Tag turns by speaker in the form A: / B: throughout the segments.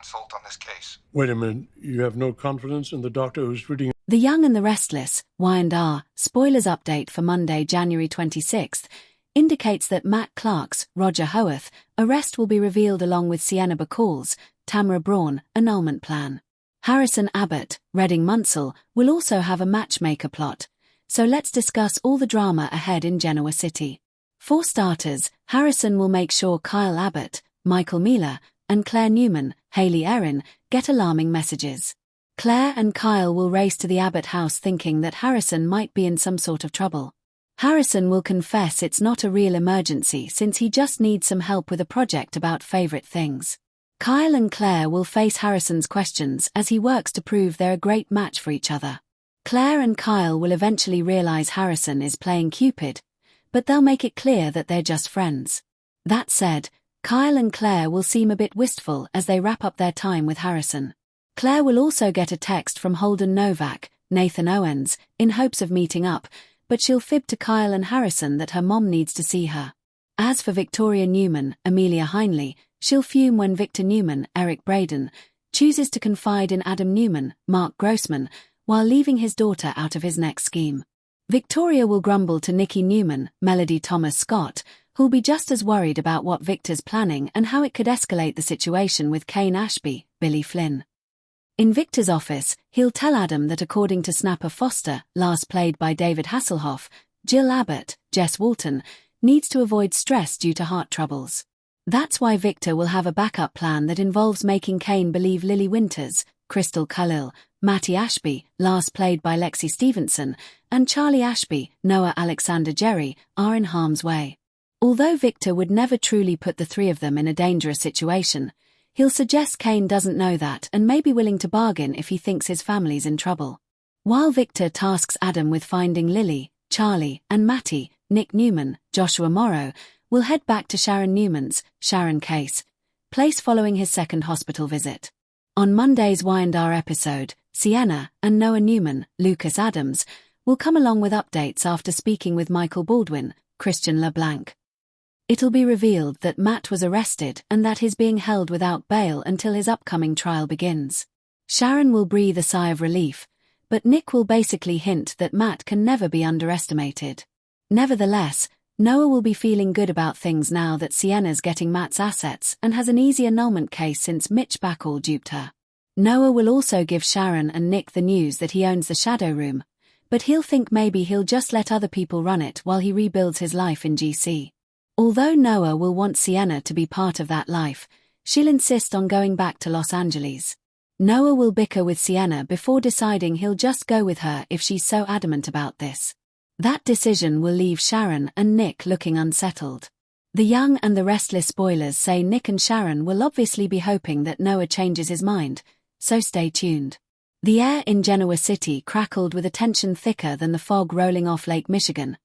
A: assault on this case.
B: Wait a minute, you have no confidence in the doctor who's reading?
C: The Young and the Restless, Y&R, spoilers update for Monday, January 26th, indicates that Matt Clark's Roger Howarth arrest will be revealed along with Sienna Bacall's Tamara Braun annulment plan. Harrison Abbott, Redding Munsell, will also have a matchmaker plot, so let's discuss all the drama ahead in Genoa City. For starters, Harrison will make sure Kyle Abbott, Michael Miller, and Claire Newman, Hayley Erin, get alarming messages. Claire and Kyle will race to the Abbott house thinking that Harrison might be in some sort of trouble. Harrison will confess it's not a real emergency since he just needs some help with a project about favorite things. Kyle and Claire will face Harrison's questions as he works to prove they're a great match for each other. Claire and Kyle will eventually realize Harrison is playing Cupid, but they'll make it clear that they're just friends. That said, Kyle and Claire will seem a bit wistful as they wrap up their time with Harrison. Claire will also get a text from Holden Novak, Nathan Owens, in hopes of meeting up, but she'll fib to Kyle and Harrison that her mom needs to see her. As for Victoria Newman, Amelia Heinley, she'll fume when Victor Newman, Eric Braden, chooses to confide in Adam Newman, Mark Grossman, while leaving his daughter out of his next scheme. Victoria will grumble to Nikki Newman, Melody Thomas Scott, who'll be just as worried about what Victor's planning and how it could escalate the situation with Kane Ashby, Billy Flynn. In Victor's office, he'll tell Adam that according to Snapper Foster, last played by David Hasselhoff, Jill Abbott, Jess Walton, needs to avoid stress due to heart troubles. That's why Victor will have a backup plan that involves making Kane believe Lily Winters, Crystal Khalil, Matty Ashby, last played by Lexi Stevenson, and Charlie Ashby, Noah Alexander Jerry, are in harm's way. Although Victor would never truly put the three of them in a dangerous situation, he'll suggest Kane doesn't know that and may be willing to bargain if he thinks his family's in trouble. While Victor tasks Adam with finding Lily, Charlie, and Matty, Nick Newman, Joshua Morrow, will head back to Sharon Newman's, Sharon Case, place following his second hospital visit. On Monday's Y&R episode, Sienna and Noah Newman, Lucas Adams, will come along with updates after speaking with Michael Baldwin, Christian LeBlanc. It'll be revealed that Matt was arrested and that he's being held without bail until his upcoming trial begins. Sharon will breathe a sigh of relief, but Nick will basically hint that Matt can never be underestimated. Nevertheless, Noah will be feeling good about things now that Sienna's getting Matt's assets and has an easy annulment case since Mitch Bacall duped her. Noah will also give Sharon and Nick the news that he owns the Shadow Room, but he'll think maybe he'll just let other people run it while he rebuilds his life in GC. Although Noah will want Sienna to be part of that life, she'll insist on going back to Los Angeles. Noah will bicker with Sienna before deciding he'll just go with her if she's so adamant about this. That decision will leave Sharon and Nick looking unsettled. The Young and the Restless spoilers say Nick and Sharon will obviously be hoping that Noah changes his mind, so stay tuned. The air in Genoa City crackled with a tension thicker than the fog rolling off Lake Michigan,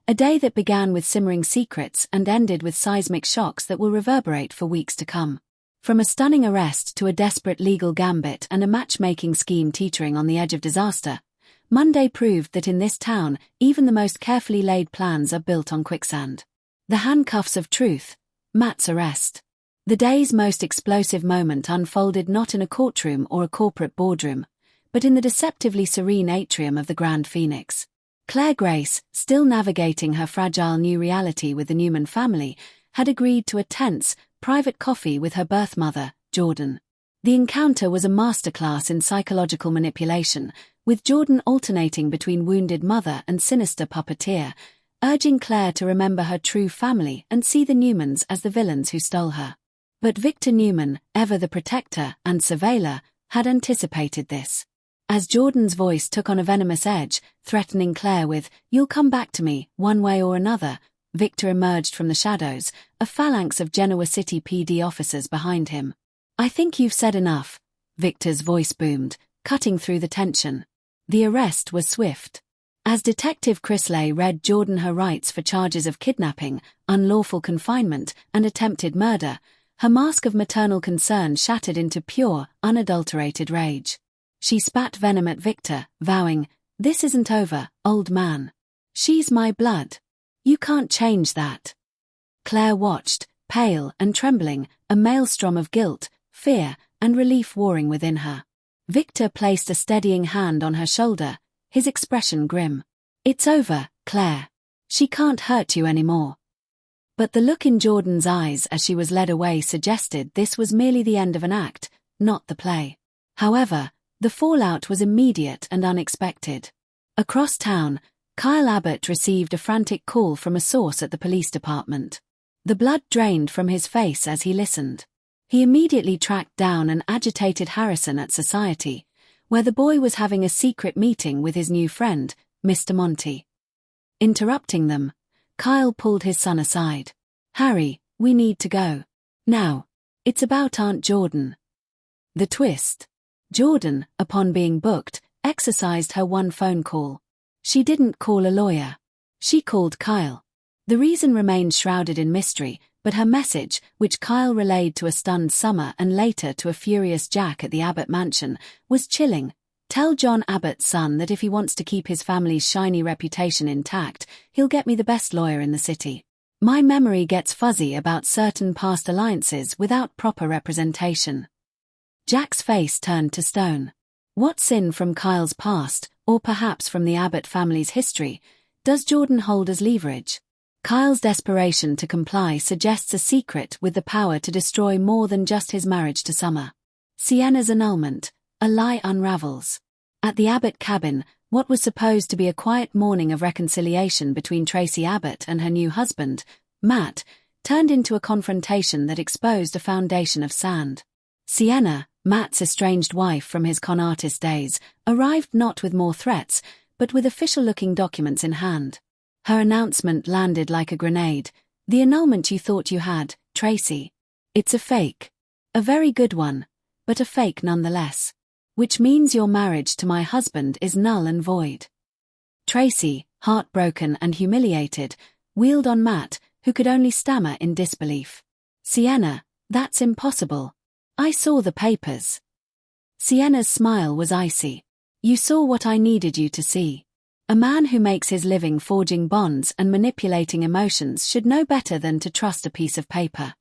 C: a day that began with simmering secrets and ended with seismic shocks that will reverberate for weeks to come. From a stunning arrest to a desperate legal gambit and a matchmaking scheme teetering on the edge of disaster, Monday proved that in this town, even the most carefully laid plans are built on quicksand. The handcuffs of truth, Matt's arrest. The day's most explosive moment unfolded not in a courtroom or a corporate boardroom, but in the deceptively serene atrium of the Grand Phoenix. Claire Grace, still navigating her fragile new reality with the Newman family, had agreed to a tense, private coffee with her birth mother, Jordan. The encounter was a masterclass in psychological manipulation, with Jordan alternating between wounded mother and sinister puppeteer, urging Claire to remember her true family and see the Newmans as the villains who stole her. But Victor Newman, ever the protector and surveiller, had anticipated this. As Jordan's voice took on a venomous edge, threatening Claire with, "You'll come back to me, one way or another," Victor emerged from the shadows, a phalanx of Genoa City PD officers behind him. "I think you've said enough," Victor's voice boomed, cutting through the tension. The arrest was swift. As Detective Chrisley read Jordan her rights for charges of kidnapping, unlawful confinement, and attempted murder, her mask of maternal concern shattered into pure, unadulterated rage. She spat venom at Victor, vowing, "This isn't over, old man. She's my blood. You can't change that." Claire watched, pale and trembling, a maelstrom of guilt, fear, and relief warring within her. Victor placed a steadying hand on her shoulder, his expression grim. "It's over, Claire. She can't hurt you anymore." But the look in Jordan's eyes as she was led away suggested this was merely the end of an act, not the play. However, the fallout was immediate and unexpected. Across town, Kyle Abbott received a frantic call from a source at the police department. The blood drained from his face as he listened. He immediately tracked down an agitated Harrison at Society, where the boy was having a secret meeting with his new friend, Mr. Monty. Interrupting them, Kyle pulled his son aside. "Harry, we need to go. Now. It's about Aunt Jordan." The twist. Jordan, upon being booked, exercised her one phone call. She didn't call a lawyer. She called Kyle. The reason remained shrouded in mystery, but her message, which Kyle relayed to a stunned Summer and later to a furious Jack at the Abbott mansion, was chilling. "Tell John Abbott's son that if he wants to keep his family's shiny reputation intact, he'll get me the best lawyer in the city. My memory gets fuzzy about certain past alliances without proper representation." Jack's face turned to stone. What sin from Kyle's past, or perhaps from the Abbott family's history, does Jordan hold as leverage? Kyle's desperation to comply suggests a secret with the power to destroy more than just his marriage to Summer. Sienna's annulment, a lie unravels. At the Abbott cabin, what was supposed to be a quiet morning of reconciliation between Tracy Abbott and her new husband, Matt, turned into a confrontation that exposed a foundation of sand. Sienna, Matt's estranged wife from his con artist days, arrived not with more threats, but with official-looking documents in hand. Her announcement landed like a grenade. "The annulment you thought you had, Tracy. It's a fake. A very good one, but a fake nonetheless. Which means your marriage to my husband is null and void." Tracy, heartbroken and humiliated, wheeled on Matt, who could only stammer in disbelief. "Sienna, that's impossible. I saw the papers." Sienna's smile was icy. "You saw what I needed you to see. A man who makes his living forging bonds and manipulating emotions should know better than to trust a piece of paper."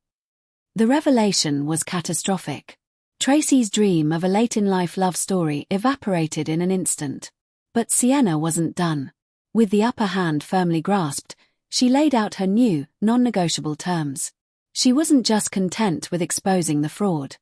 C: The revelation was catastrophic. Tracy's dream of a late-in-life love story evaporated in an instant. But Sienna wasn't done. With the upper hand firmly grasped, she laid out her new, non-negotiable terms. She wasn't just content with exposing the fraud.